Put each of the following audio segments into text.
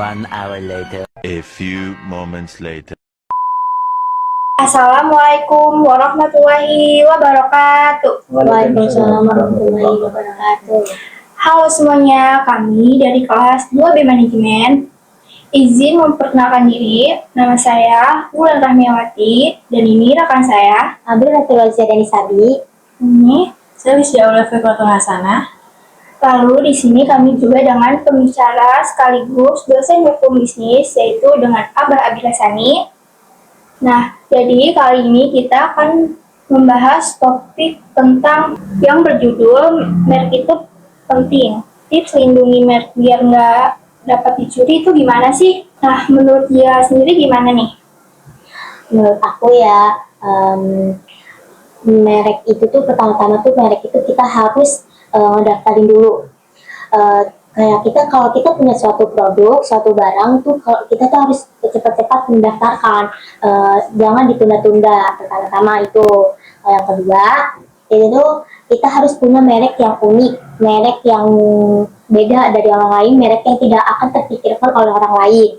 1 hour later. A few moments later. Assalamualaikum warahmatullahi wabarakatuh. Waalaikumsalam warahmatullahi wabarakatuh. Halo semuanya, kami dari kelas 2B Manajemen. Izin memperkenalkan diri, nama saya Wulan Rahmiawati, dan ini rekan saya, Abril Natulazia Dani Sabi. Ini. Saya Lisya Ulfi Fatul Hasanah. Lalu di sini kami juga dengan pembicara sekaligus dosen hukum bisnis, yaitu dengan Abah Abila Sani. Nah, jadi kali ini kita akan membahas topik tentang yang berjudul merek itu penting. Tips lindungi merek biar nggak dapat dicuri itu gimana sih? Nah, menurut dia sendiri gimana nih? Menurut aku ya, merek itu tuh pertama-tama tuh merek itu kita harus ngedaftarin dulu. Kayak kita kalau kita punya suatu produk, suatu barang tuh kalau kita tuh harus cepat-cepat mendaftarkan, jangan ditunda-tunda. Pertama itu. Yang kedua itu kita harus punya merek yang unik, merek yang beda dari orang lain, merek yang tidak akan terpikirkan oleh orang lain.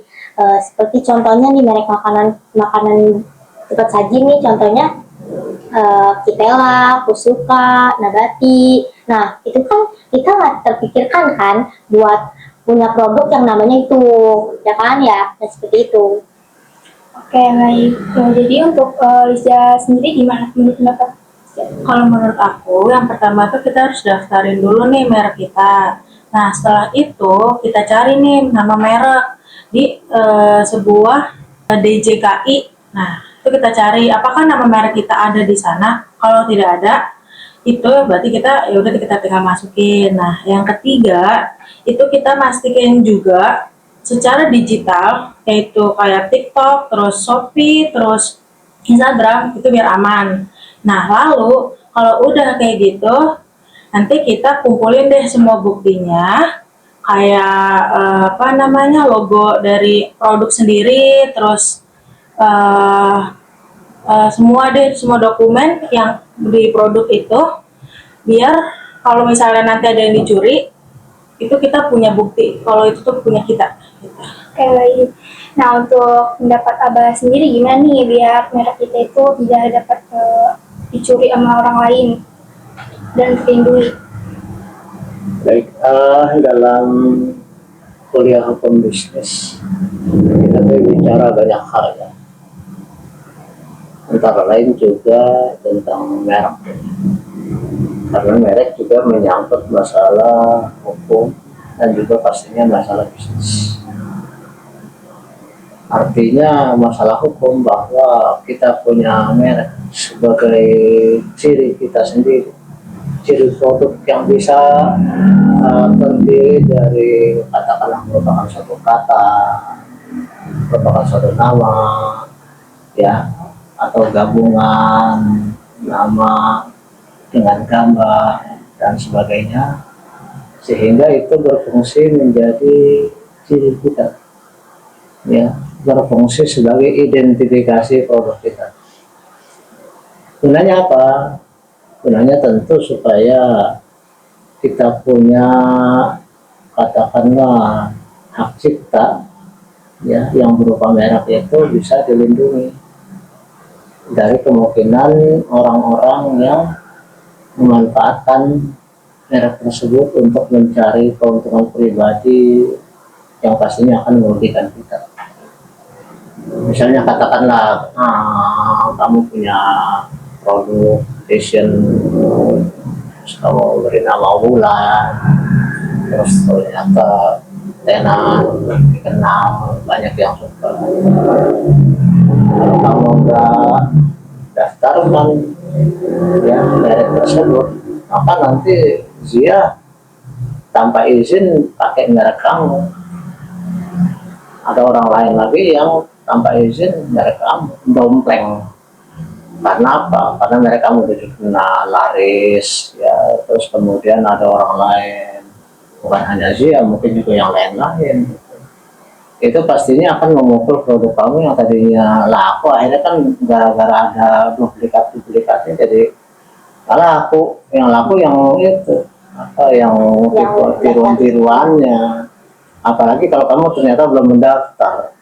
Seperti contohnya nih merek makanan cepat saji nih, contohnya Kitela, Kusuka, Nabati. Nah, itu kan kita nggak terpikirkan kan buat punya produk yang namanya itu, ya kan ya, nah, seperti itu. Oke, baik. Nah, jadi untuk Lisya sendiri gimana menurut pendapat? Kalau menurut aku, yang pertama tuh kita harus daftarin dulu nih merek kita. Nah, setelah itu kita cari nih nama merek di sebuah DJKI. Nah, itu kita cari apakah nama merek kita ada di sana. Kalau tidak ada, itu berarti kita ya udah kita tinggal masukin. Nah, yang ketiga itu kita pastikan juga secara digital, yaitu kayak TikTok, terus Shopee, terus Instagram, itu biar aman. Nah, lalu kalau udah kayak gitu, nanti kita kumpulin deh semua buktinya, kayak logo dari produk sendiri, terus semua dokumen yang di produk itu, biar kalau misalnya nanti ada yang dicuri, itu kita punya bukti kalau itu tuh punya kita. Oke, baik. Nah, untuk pendapat Abah sendiri gimana nih biar merek kita itu tidak dapat dicuri sama orang lain dan terlindungi? Baik, dalam kuliah hukum bisnis kita bicara banyak hal ya, antara lain juga tentang merek, karena merek juga menyangkut masalah hukum dan juga pastinya masalah bisnis. Artinya masalah hukum bahwa kita punya merek sebagai ciri kita sendiri, ciri produk yang bisa terdiri dari katakanlah merupakan satu kata, merupakan satu nama, ya, atau gabungan nama dengan gambar dan sebagainya, sehingga itu berfungsi menjadi ciri kita, ya, berfungsi sebagai identifikasi produk kita. Gunanya apa? Gunanya tentu supaya kita punya katakanlah hak cipta, ya, yang berupa merek itu bisa dilindungi dari kemungkinan orang-orang yang memanfaatkan merek tersebut untuk mencari keuntungan pribadi yang pastinya akan merugikan kita. Misalnya katakanlah kamu punya produk fashion, terus kamu beri nama Wulan, terus ternyata tenan dikenal, banyak yang suka. Kalau kamu nggak daftarkan ya merek tersebut, maka nanti dia tanpa izin pakai merek kamu. Ada orang lain lagi yang tanpa izin merek kamu dompleng. Karena apa? Karena merek kamu udah dikenal laris, ya, terus kemudian ada orang lain, bukan hanya dia, mungkin juga yang lain-lain. Itu pastinya akan memukul produk kamu yang tadinya laku, akhirnya kan gara-gara ada duplikat-duplikatnya jadi laku. Yang laku yang itu, yang tiruan-tiruannya. Apalagi kalau kamu ternyata belum mendaftar.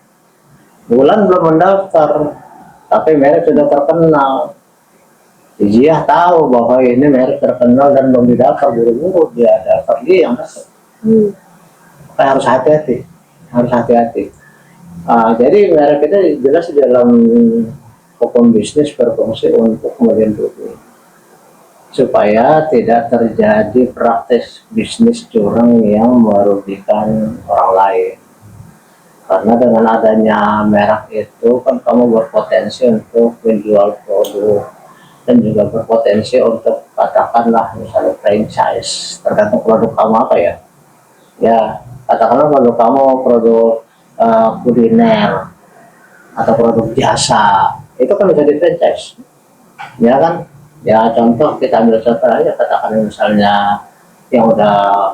Bulan belum mendaftar, tapi merek sudah terkenal. Dia tahu bahwa ini merek terkenal dan belum didaftar, buru-buru dia daftar, dia yang masuk. Kayak harus hati-hati, harus hati-hati. Jadi merek itu jelas di dalam hukum bisnis berfungsi untuk melindungi supaya tidak terjadi praktis bisnis curang yang merugikan orang lain. Karena dengan adanya merek itu kan kamu berpotensi untuk menjual produk dan juga berpotensi untuk katakanlah misalnya franchise, tergantung produk kamu apa ya. Ya, katakanlah produk kamu produk kuliner atau produk jasa, itu kan bisa di franchise. Ya kan? Ya contoh, kita ambil contoh aja, katakan misalnya yang udah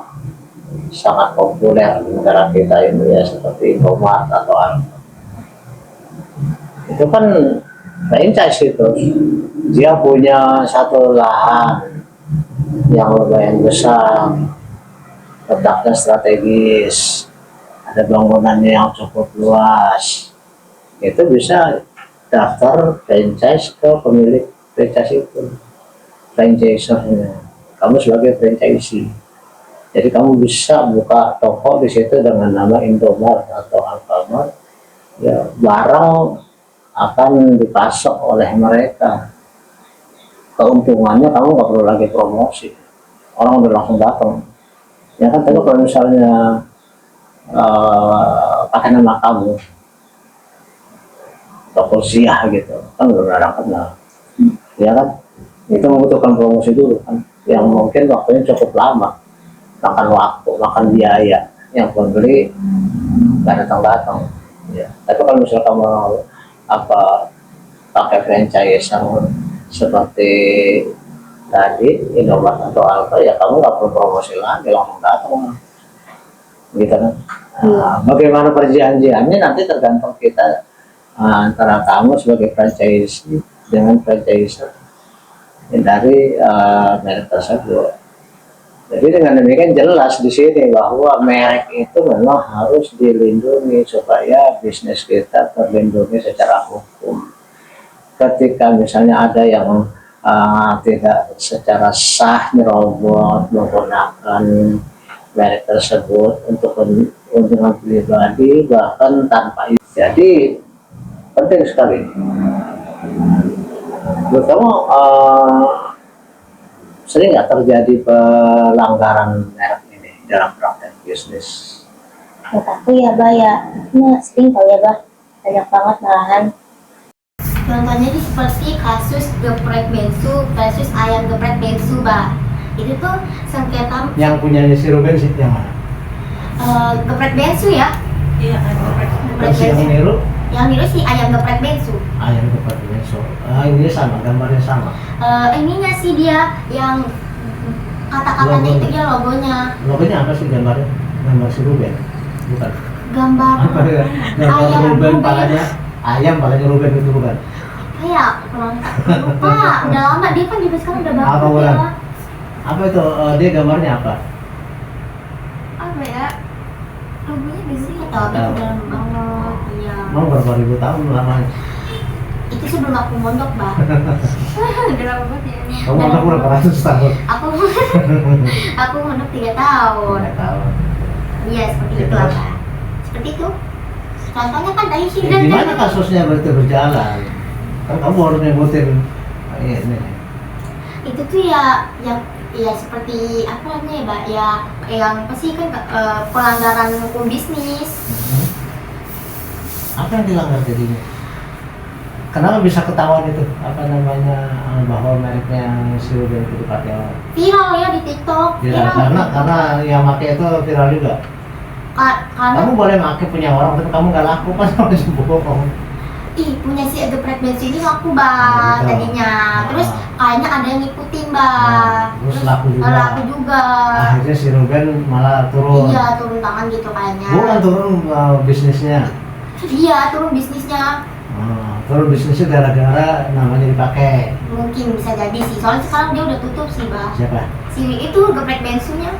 sangat populer di negara kita ini ya, seperti Indomaret atau apa. Itu kan franchise itu. Dia punya satu lahan yang lumayan besar, letaknya strategis, ada bangunannya yang cukup luas. Itu bisa daftar franchise ke pemilik franchise itu, franchisernya. Kamu sebagai franchisee, jadi kamu bisa buka toko di situ dengan nama Indomaret atau Alfamart. Ya, barang akan dipasok oleh mereka. Keuntungannya kamu nggak perlu lagi promosi, orang udah langsung datang. Ya kan, tapi kalau misalnya pakai nama kamu, toko Zia gitu, kan belum ada kenal. Ya kan, itu membutuhkan promosi dulu kan, yang mungkin waktunya cukup lama, makan waktu, makan biaya, yang pembeli nggak datang. Ya, tapi kalau misalnya kamu pakai franchise yang seperti tadi Indomaret atau Alfa, ya kamu nggak perlu promosi lagi, langsung datang, gitu kan. Bagaimana perjanjiannya nanti tergantung kita, antara kamu sebagai franchise dengan franchiser dari merek tersebut. Jadi dengan demikian jelas di sini bahwa merek itu memang harus dilindungi supaya bisnis kita terlindungi secara hukum. Ketika misalnya ada yang tidak secara sah nyerobot menggunakan merek tersebut untuk keuntungan pribadi, bahkan tanpa izin. Jadi penting sekali. Menurut kamu sering nggak terjadi pelanggaran merek ini dalam praktek bisnis? Menurut aku ya Bah ya, sering tau ya Bah, banyak banget malahan. Contohnya itu seperti kasus geprek bensu versus ayam geprek bensu Bah. Itu tuh sengketa Yang punyanya si Ruben sih yang mana? geprek bensu ya. Iya, geprek. Geprek Yang bensu. niru? Yang niru si ayam geprek bensu. Ayam geprek bensu. Ini sama, gambarnya sama. Ininya sih dia yang kata-katanya Logo. itu dia logonya. Logonya apa sih gambarnya? Gambar si Ruben? Bukan. Gambar Apa ya? Gambar ayam Ruben Ruben. palanya. Ayam palanya Ruben itu bukan? kayak kurang lupa. Udah lama dia kan juga sekarang udah Apa bagus bukan? ya. Apa itu? Dia gambarnya apa? Apa ya? Logonya biasanya nggak tahu, tapi udah lama banget. Iya. Mau berapa ribu tahun lamanya? Itu sebelum aku mondok Bah. Udah lama banget ya. Kamu mondok berapa ratus tahun? Aku mondok 3 tahun. Nggak tahu. Iya seperti Ya, itu terus? apa? Seperti itu. Contohnya kan tadi sih Ya, gimana kasusnya berarti berjalan? Kan kamu harus nyebutin ini. itu tuh ya seperti apa namanya ya Mbak ya, yang apa sih kan pelanggaran hukum bisnis. Apa yang dilanggar jadinya? Kenapa bisa ketahuan itu? Apa namanya, bahwa mereknya si Ruben itu dipakai orang? Viral ya di TikTok. Viral, karena yang pakai itu viral juga. Karena Kamu boleh pakai punya orang, tapi kamu nggak laku kan sama si bohong. punya si geprek bensu ini laku Mbak Gitu. tadinya. Terus kayaknya ada yang ngikutin Mbak. Terus laku juga. Laku juga. Akhirnya si Ruben malah turun. Iya turun tangan gitu kayaknya. Bukan turun bisnisnya. Iya turun bisnisnya. Turun bisnisnya gara-gara namanya dipakai. Mungkin bisa jadi sih. Soalnya sekarang dia udah tutup sih Mbak. Siapa? Si itu geprek bensunya.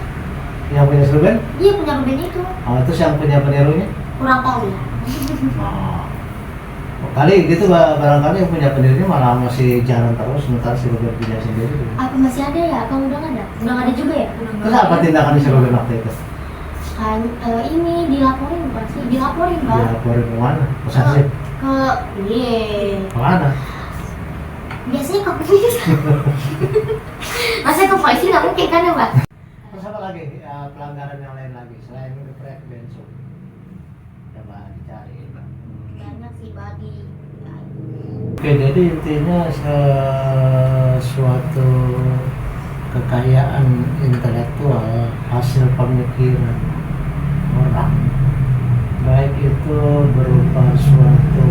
Yang punya slogan? Dia punya Ruben itu. Oh, terus yang punya penirunya? Kurang tahu ya. Oh. Kali gitu barangkali yang punya pendirinya malah masih jalan terus sementara si Ruben punya sendiri. Apa masih ada ya? Apa udah nggak ada? Udah nggak ada juga ya? Terus apa tindakan si Ruben waktu itu? Kan ini dilaporin bukan sih? Dilaporin Pak. Dilaporin ke mana? Ke saksi? Ke iya. Ke mana? Biasanya ke polisi. Masa ke polisi nggak mungkin kan ya Pak? Terus apa lagi pelanggaran yang lain lagi selain geprek bensu? Coba dicari. Banyak sih bagi. Oke, jadi intinya suatu kekayaan intelektual hasil pemikiran orang, baik itu berupa suatu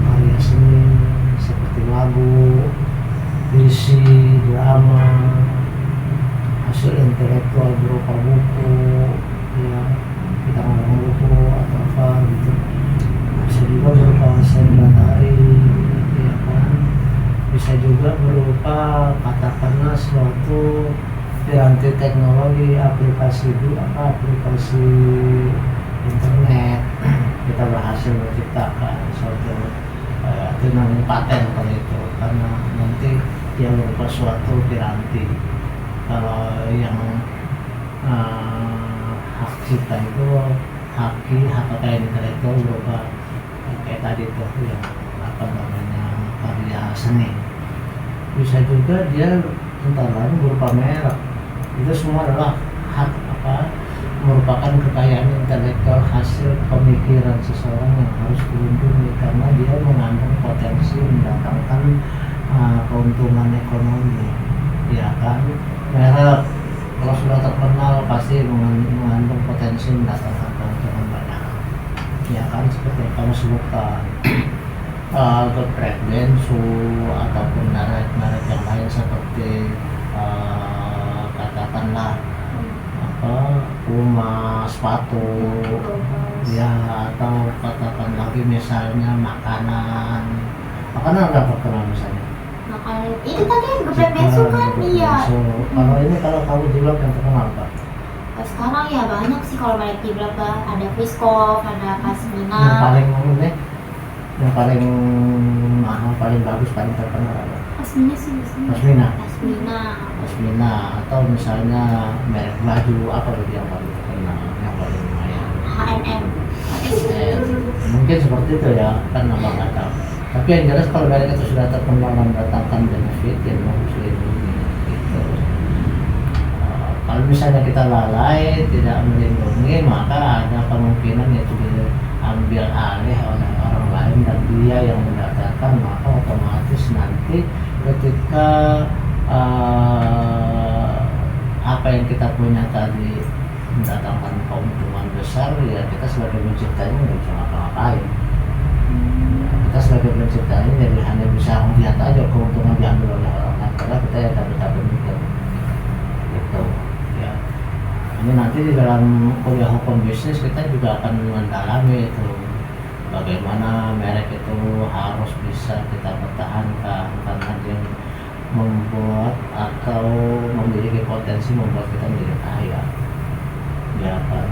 karya seni seperti lagu, puisi, drama, hasil intelektual berupa buku, ya kita ngomong buku atau apa gitu, bisa juga berupa hasil matahari, ya kan, bisa juga berupa katakanlah suatu piranti teknologi, aplikasi internet, kita berhasil menciptakan suatu itu namanya paten kalau itu, karena nanti dia berupa suatu piranti. Kalau yang hak cipta itu hak kekayaan intelektual berupa kayak tadi tuh yang apa namanya karya seni. Bisa juga dia entar lain berupa merek. Itu semua adalah hak merupakan kekayaan intelektual hasil pemikiran seseorang yang harus dilindungi karena dia mengandung potensi mendatangkan keuntungan ekonomi, ya kan. Merek kalau sudah terkenal pasti mengandung potensi mendatangkan keuntungan banyak, ya kan, seperti yang kamu sebutkan. Geprek bensu ataupun merek yang lain seperti katakanlah rumah sepatu, ya, atau katakan lagi misalnya makanan udah terkenal misalnya. Makanan itu tadi geprek bensu kan, iya. Kalau ini kalau kamu jilat yang terkenal Pak? Sekarang ya banyak sih kalau merek di belakang, ada Friskov, ada Pasmina. Yang paling mahal, paling bagus, paling terkenal apa? Pasmina sih biasanya. Pasmina atau misalnya merek baju apa lagi yang paling terkenal, yang paling lumayan? H&M. Mungkin seperti itu ya, kan abang nggak tahu. Tapi yang jelas kalau merek itu sudah terkenal dan mendatangkan benefit yang harus dilindungi gitu. Kalau misalnya kita lalai tidak melindungi, maka ada kemungkinan itu diambil alih oleh orang lain dan dia yang mendapatkan, maka otomatis nanti ketika apa yang kita punya tadi mendatangkan keuntungan besar, ya kita sebagai penciptanya nggak bisa ngapa-ngapain. Kita sebagai penciptanya jadi hanya bisa melihat aja keuntungan diambil oleh orang lain, karena kita ya dapat mikir gitu ya. Ini nanti di dalam kuliah hukum bisnis kita juga akan mendalami itu bagaimana merek itu harus bisa kita pertahankan karena dia membuat atau memiliki potensi membuat kita menjadi kaya, ya kan.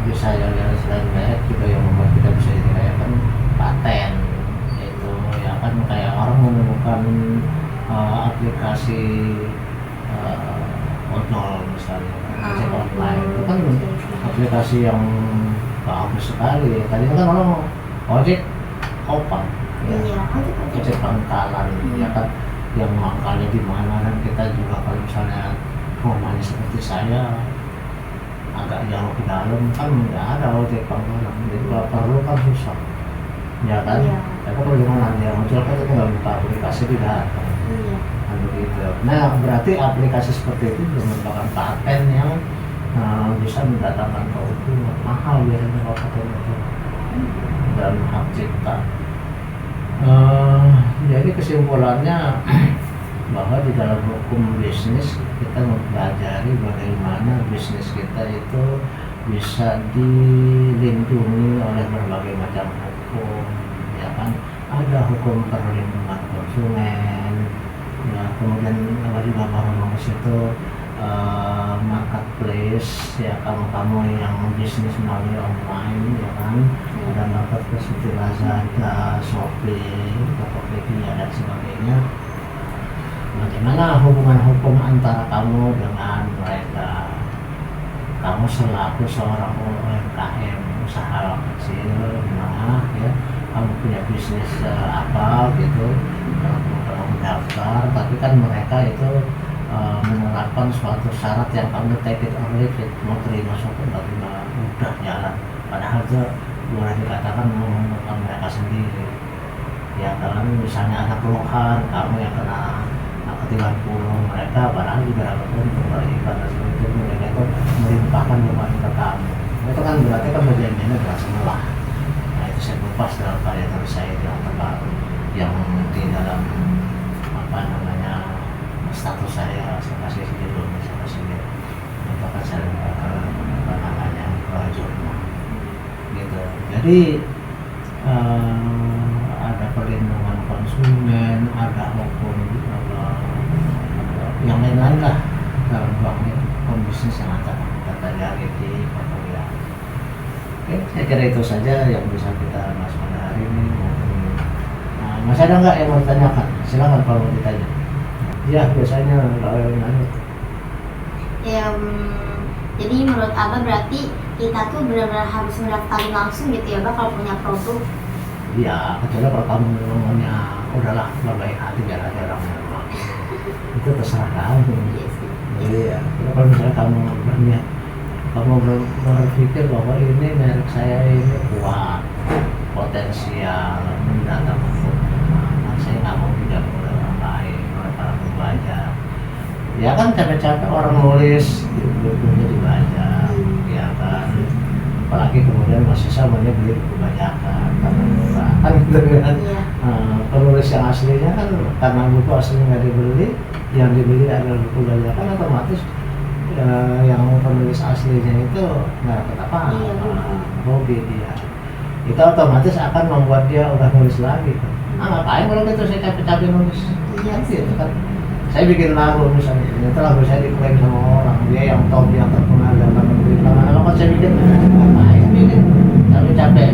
Bisa yang selain merek juga yang membuat kita bisa jadi kaya kan paten itu, ya kan, kayak orang menemukan aplikasi ojol misalnya, ojek online itu kan aplikasi yang bagus sekali. Tadinya kan orang ojek kopang, ya, ojek pangkalan, ya kan, yang mangkalnya di mana, dan kita juga kalau misalnya rumahnya seperti saya agak jauh ke dalam kan nggak ada ojek pangkalan, jadi kalau perlu kan susah, ya kan. Tapi kalau gimana dia muncul kan kita nggak buka aplikasi di datang, kan begitu. Nah berarti aplikasi seperti itu merupakan paten yang bisa mendatangkan keuntungan mahal biasanya kalau paten itu dan hak cipta. Jadi kesimpulannya bahwa di dalam hukum bisnis kita mempelajari bagaimana bisnis kita itu bisa dilindungi oleh berbagai macam hukum, ya kan. Ada hukum perlindungan konsumen, ya, kemudian juga baru itu marketplace ya, kamu yang bisnis melalui online ya kan, ada marketplace seperti Lazada, Shopee, Tokopedia dan sebagainya. Bagaimana hubungan hukum antara kamu dengan mereka? Kamu selaku seorang UMKM, usaha kecil menengah ya, kamu punya bisnis apa gitu, kamu daftar, tapi kan mereka itu menerapkan suatu syarat yang kamu take it or leave it, mau terima suatu terima udah jalan, padahal itu boleh dikatakan menguntungkan mereka sendiri ya. Kalau misalnya ada keluhan kamu yang kena ketiban puluh mereka, padahal juga ada untung dari karena seperti itu mereka itu melimpahkan beban ke kamu, itu kan berarti kan perjanjiannya berhasil lah. Nah itu saya kupas dalam karya tulis saya yang terbaru, yang di dalam apa namanya status saya kasih judul, saya kasih itu akan saya apa namanya jurnal gitu. Jadi ada perlindungan konsumen, ada hukum yang lain-lain lah dalam ruang bisnis yang ada data reality portfolio. Oke, saya kira itu saja yang bisa kita bahas pada hari ini. Masih ada nggak yang mau ditanyakan? Silakan kalau mau ditanya. Ya biasanya kalau yang lain. Ya, jadi menurut Abah berarti kita tuh benar-benar harus mendaftarin langsung gitu ya Abah kalau punya produk. Iya, kecuali kalau kamu ngomongnya udahlah berbaik hati biar aja orang itu terserah kamu. Jadi ya, kalau misalnya kamu berniat, kamu berpikir bahwa ini merek saya ini kuat, potensial, mendatangkan keuntungan, saya nggak mau tidak oleh orang lain, oleh para pembaca. Ya kan capek-capek orang nulis, bukunya dibaca, ya kan. Apalagi kemudian mahasiswa banyak beli buku bajakan karena murah kan gitu kan. Penulis yang aslinya kan karena buku aslinya nggak dibeli, yang dibeli adalah buku bajakan, otomatis yang penulis aslinya itu nggak dapat apa-apa, hobi dia itu otomatis akan membuat dia udah nulis lagi kan. Ngapain kalau gitu saya capek-capek nulis gitu kan. Saya bikin lagu misalnya, itu lagu saya diklaim sama orang, dia yang top, yang terkenal dalam negeri. Kalau saya bikin, ngapain bikin? Capek-capek,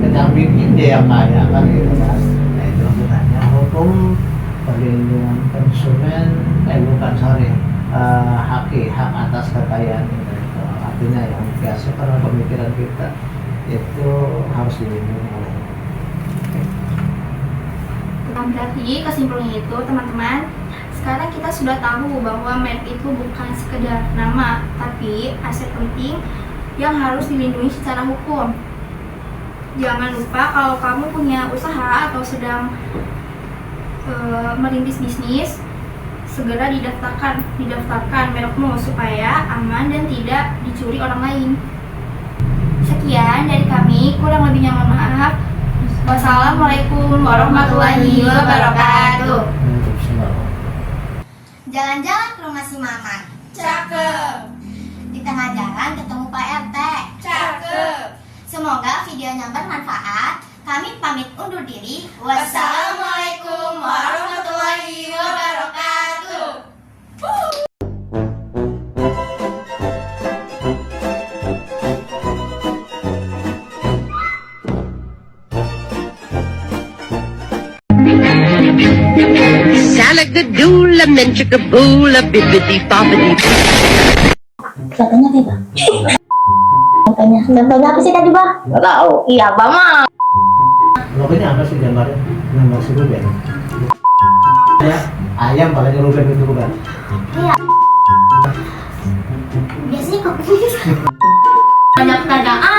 ketika bikin dia yang kaya kan gitu kan. Nah itu sebenarnya hukum perlindungan konsumen, bukan sorry, hak atas kekayaan itu. Artinya yang biasa karena pemikiran kita itu harus dilindungi oleh. Berarti kesimpulannya itu teman-teman, sekarang kita sudah tahu bahwa merek itu bukan sekedar nama, tapi aset penting yang harus dilindungi secara hukum. Jangan lupa kalau kamu punya usaha atau sedang merintis bisnis, segera didaftarkan merekmu supaya aman dan tidak dicuri orang lain. Sekian dari kami, kurang lebihnya mohon maaf. Wassalamualaikum warahmatullahi wabarakatuh. Jalan-jalan ke rumah si Mamat. Cakep. Di tengah jalan ketemu Pak RT. Cakep. Semoga videonya bermanfaat. Kami pamit undur diri. Wassalamualaikum warahmatullahi wabarakatuh. Salagadoola, menchikaboola, bibbidi bobbidi. Contohnya kayak Bang. Contohnya apa sih tadi Bang? Nggak tahu. Iya Bang mah. Logonya apa sih gambarnya? Gambar si Ruben. Ya, ayam palanya Ruben itu bukan? Iya. Biasanya kok banyak pertanyaan.